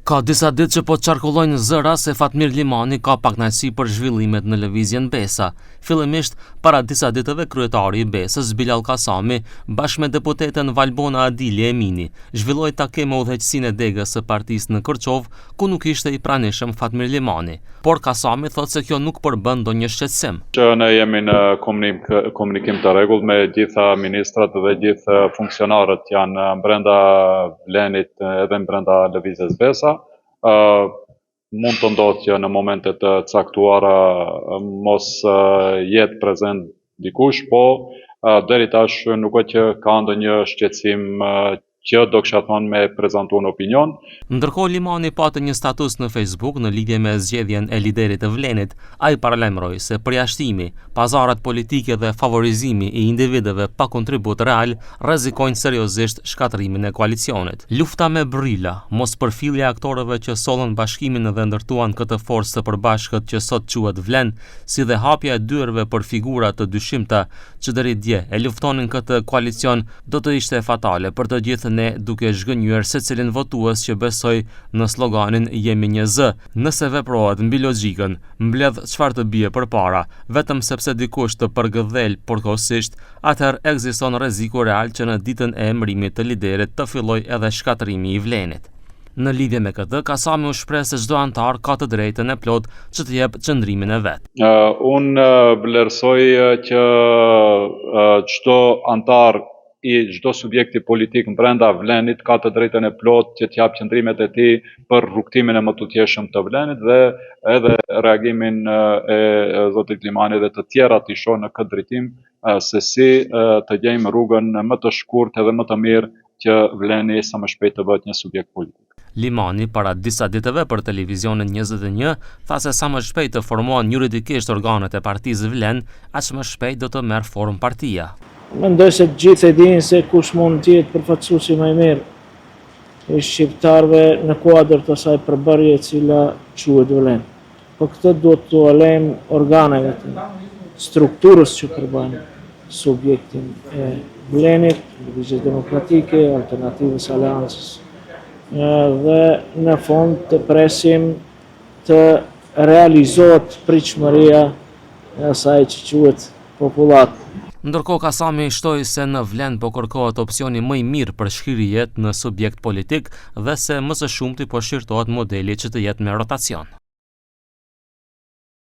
Ka disa ditë që po qarkullojnë zëra se Fatmir Limani ka pakënaqësi për zhvillimet në lëvizjen Besa. Fillimisht, para disa ditëve kryetari i Besës, Bilal Kasami, bashkë me deputeten Valbona Adili Emini, zhvilloi takim me udhëheqësinë e degës së partisë në Kërçov, ku nuk ishte i pranishëm Fatmir Limani. Por Kasami thotë se kjo nuk përbën ndonjë shqetësim. Që ne jemi në komunikim të rregullt me gjitha ministrat dhe gjithë funksionarët janë brenda Vlenit edhe brenda lëvizjes Besa. Mund të ndodhë që në momentet të caktuara mos jetë prezent dikush, po deri tash nuk është që ka ndonjë shqetësim që do kisha thonë me prezantuar në opinion. Ndërkohë Limani pati një status në Facebook në lidhje me zgjedhjen e liderit të Vlenit. Ai paralajmëroi se përjashtimi, pazarat politike dhe favorizimi i individëve pa kontribut real rrezikojnë seriozisht shkatrimin e koalicionit. Lufta me brila, mospërfillja e aktorëve që sollën bashkimin dhe ndërtuan këtë forcë të përbashkët që sot quhet Vlen, si dhe hapja e dyerve për figura të dyshimta që deri dje e luftonin këtë koalicion, do të ishte fatale për të gjithë ne, duke zhgënjur secilin votues që besoj në sloganin jemi një zë. Nëse veprohet mbi logjikën, mbledh çfarë të bie përpara, vetëm sepse dikush të përgëdhel përkohësisht, atëherë ekziston rreziku real që në ditën e emërimit të liderit të fillojë edhe shkatrimi i Vlenit. Në lidhje me këtë, Kasami u shpreh se çdo antar ka të drejtën e plot që të jep qëndrimin e vet. Unë vlerësoj që çdo antar i çdo subjekti politik brenda Vlenit ka të drejtën e plot që t'jap qëndrimet e tij për rrugtimin e më të tjeshëm të Vlenit dhe edhe reagimin e zotit Limani dhe të tjerat i shoh në këtë drejtim se si të gjejmë rrugën më të shkurtë edhe më të mirë që Vleni sa më shpejt të bëhet një subjekt politik. Limani para disa ditëve për televizionin 21 tha se sa më shpejt të formohen juridikisht organet e partisë Vlen, aq më shpejt do të merr formë partia. Mendoj se të gjithë e dinë se kush mund të jetë përfaqësuesi më i mirë i shqiptarëve në kuadër të asaj përbërje e cila quhet Vlen. Po këtë duhet t'u lejmë organeve të strukturës që përbën subjektin e Vlenit, Lëvizjes Demokratike, Alternativës Aleancës. Dhe në fund të presim të realizohet pritshmëria e asaj që quhet popullat. Ndërkohë Kasami shtoi se në Vlen po kërkohet opsioni më i mirë për shkrirjet në subjekt politik dhe se më së shumti po shqirtohet modeli që të jetë me rotacion.